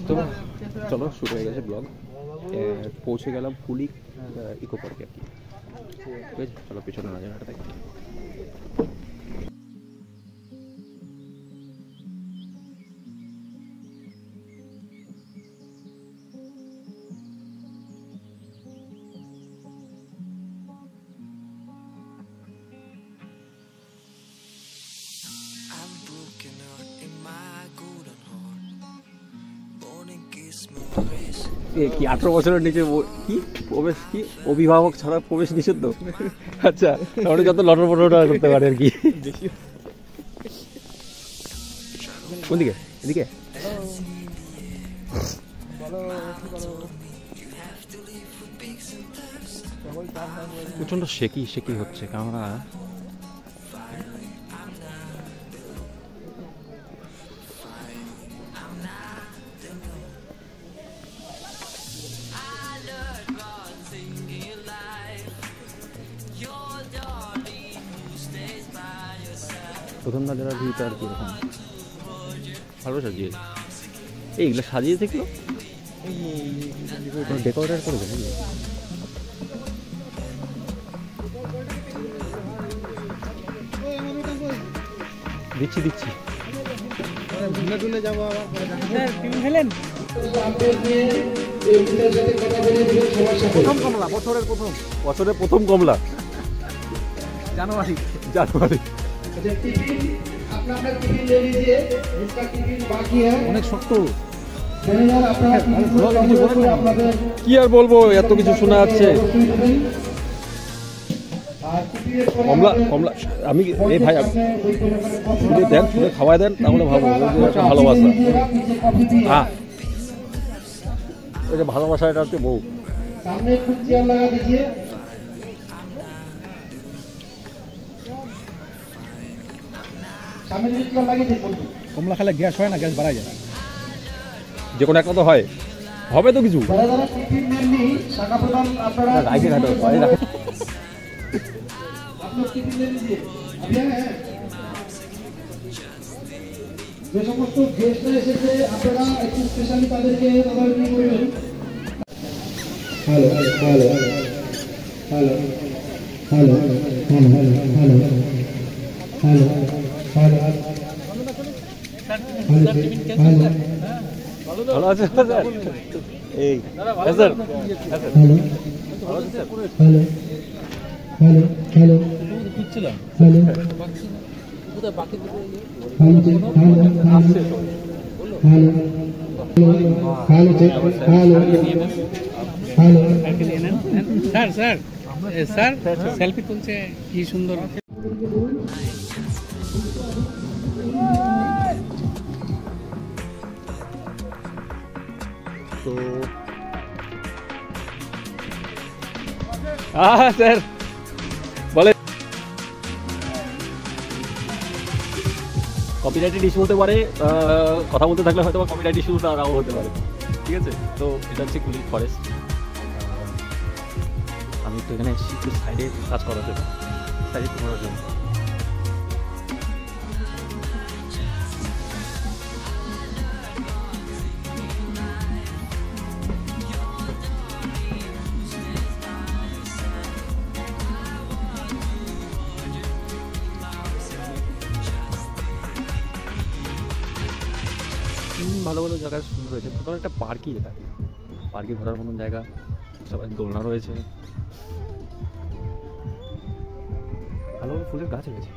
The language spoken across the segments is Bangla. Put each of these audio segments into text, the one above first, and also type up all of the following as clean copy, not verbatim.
তো চলো শুরু হয়ে গেছে ব্লগ। পৌঁছে গেলাম ফুলিক ইকো পার্কে আর কি। ঠিক আছে, চলো পেছনে নজারাটা দেখি। কি 18 বছরের নিচে কি প্রবেশ, কি অভিভাবক ছাড়া প্রবেশ নিষিদ্ধ? আচ্ছা, তাহলে যত লটর পটরটা করতে পারে আর কি। কোন দিকে? এদিকে? প্রচন্ড শেকি হচ্ছে ক্যামেরা। প্রথম নজরা ভিউটা আর কি এরকম ভালো সাজিয়ে, এইগুলো সাজিয়ে দেখলো ডেকোরেট করে দেবে। দিচ্ছি যাবো বছরের প্রথম কমলা জানুয়ারি। অনেক শক্ত, কি আর বলবো, এত কিছু শোনা যাচ্ছে। কমলা আমি এই ভাই দেন, শুনে খাওয়াই দেন, তাহলে ভাবো ভালোবাসা। হ্যাঁ, ওই যে ভালোবাসা, এটা হচ্ছে বউ। কমলা খেলে গ্যাস হয় না? গ্যাস বাড়ায় যায়, যে কোনো একটা তো হয়, হবে তো কিছু। যে সমস্ত গেস্টরা এসেছে আপনারা একটু স্পেশালি তাদেরকে তদারকি করবেন। Hello hello hello hello hello hello hello hello ভালো আছে স্যার? এই sir, hello hello hello hello বুঝছিলাম, হ্যালো কোথায় বাকি দুটো hello hello hello hello hello sir sir selfie তুলছে, কি সুন্দর। তো স্যার বলে কপিরাইটেড ইস্যু হতে পারে, কথা বলতে থাকলে হয়তো কপিরাইট ইস্যু নাও হতে পারে। ঠিক আছে, তো এটা হচ্ছে কুলিক ফরেস্ট। আমি তো এখানে এসেছি একটু সাইডে কাজ করার জন্য, সাইডে করার জন্য। ভালো ভালো জায়গা সুন্দর হয়েছে, টোটাল একটা পার্কই, এটা পার্কে ঘোরার মতন জায়গা, সবাই দোলনা রয়েছে, ভালো ভালো ফুলের গাছ রয়েছে।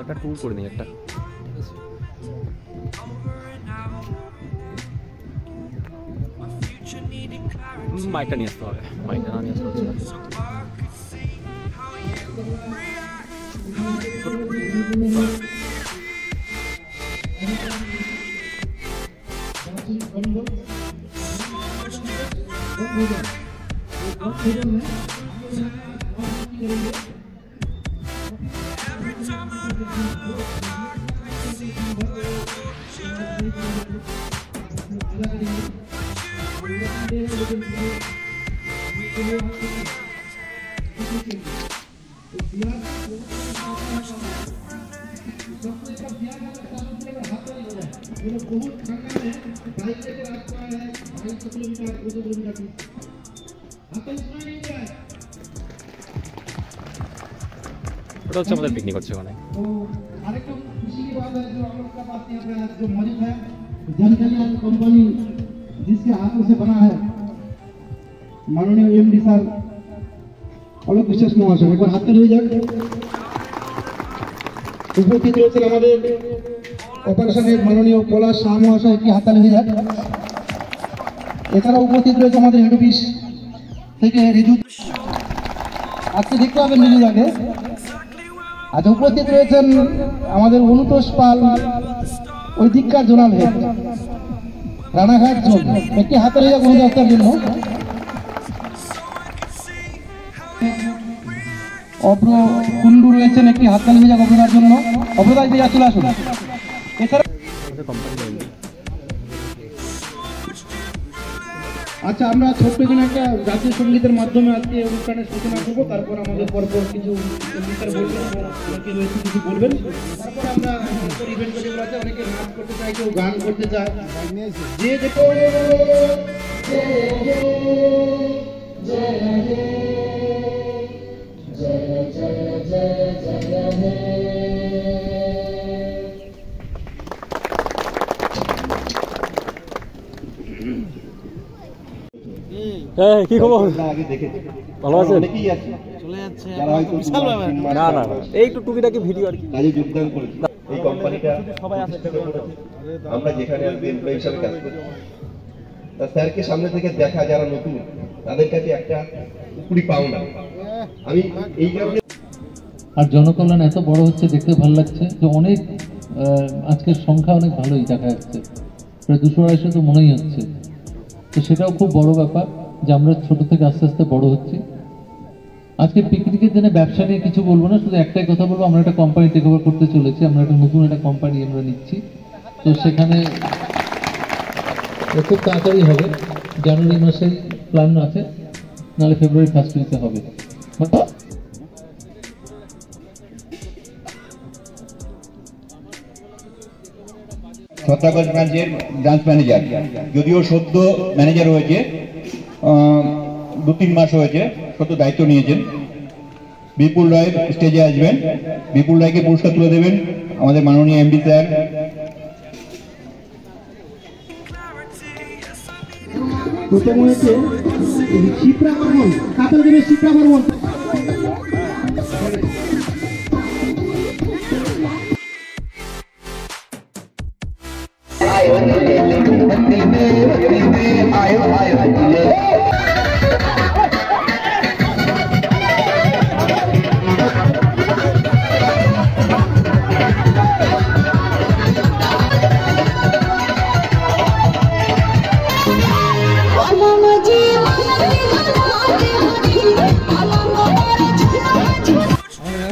একটা ট্যুর করে নিই একটা, ঠিক আছে। মাইকটা নিয়ে আসতে হবে, মাইকটা না নিয়ে আসতে হচ্ছে। ওটা হচ্ছে আমাদের পিকনিক হচ্ছে ওখানে। कंपनी जिसके हाथों से बना है माननीय एमडी सर অলোক বিশ্বাস মহাশয়, একবার হাত তালি হয়ে যাক। উপস্থিত রয়েছেন আমাদের অপারেশনের মাননীয় পলাশ শাহ মহাশয়, একটি হাত তালি হয়ে যাক। এছাড়া উপস্থিত রয়েছে আমাদের হেড অফিস থেকে রিজু, আজকে দেখতে পাবেন রিজুদাকে। আচ্ছা, উপস্থিত রয়েছেন আমাদের অনুতোষ পাল, ওই দিককার জোনাল হেড রানাঘাট জোন, একটি হাতে লেগে অনুদাস্তার জন্য। অব্র কুন্ডু রয়েছেন, একটি হাততালি হয়ে যাক অব্রদার জন্য। অব্রদা দিয়ে চলে আসুন। এছাড়া আচ্ছা, আমরা ছোট্ট করে একটা জাতীয় সঙ্গীতের মাধ্যমে আজকে অনুষ্ঠানের সূচনা করবো, তারপর আমাদের পরপর কিছু কিছু বলবেন, তারপর আমরা ইভেন্ট যেগুলো আছে, অনেকে নাচ করতে চায়, কেউ গান করতে চায়, যে দেখো কি খবর? ভালো আছেন? না না, এই একটু টুকিটাকি ভিডিও আর কি। কাজে যোগদান করেছি এই কোম্পানিটা সবাই আছে, আমরা যেখানে এমপ্লয়ি হিসাবে কাজ করি। তা স্যারকে সামনে থেকে দেখা, যারা নতুন তাদের কাছে একটা উপরি পাওনা। আমি এই কারণে, আর জনকল্যাণ এত বড় হচ্ছে, দেখতে ভালো লাগছে যে অনেক আজকের সংখ্যা অনেক ভালোই দেখা যাচ্ছে, প্রায় 200-250 তো মনেই হচ্ছে। তো সেটাও খুব বড় ব্যাপার যে আমরা ছোট থেকে আস্তে আস্তে বড় হচ্ছি। আজকে পিকনিকের দিনে ব্যবসা নিয়ে কিছু বলবো না, শুধু একটাই কথা বলবো, আমরা একটা কোম্পানি টেক ওভার করতে চলেছি, আমরা একটা নতুন একটা কোম্পানি আমরা নিচ্ছি। তো সেখানে খুব তাড়াতাড়ি হবে, জানুয়ারি মাসেই প্ল্যান আছে, নাহলে ফেব্রুয়ারি ফার্স্ট উইকে হবে। ছত্রাগঞ্জ ব্রাঞ্চের ব্রাঞ্চ ম্যানেজার, যদিও সদ্য ম্যানেজার হয়েছে, 2-3 মাস হয়েছে, সদ্য দায়িত্ব নিয়েছেন। বিপুল রায় স্টেজে আসবেন, বিপুল রায়কে পুরস্কার তুলে দেবেন আমাদের মাননীয় এমডি স্যার। প্রথম হয়েছে শিপ্রা বর্মন, কাতার দেবে শিপ্রা বর্মন।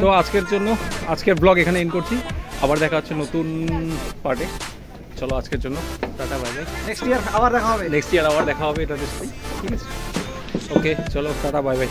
তো আজকের ব্লগ এখানে এন্ড করছি, আবার দেখা হচ্ছে নতুন পার্টে। চলো আজকের জন্য tata, bye bye. Next year আবার দেখা হবে, এটা ঠিক আছে। ওকে, চলো টাটা, বাই বাই।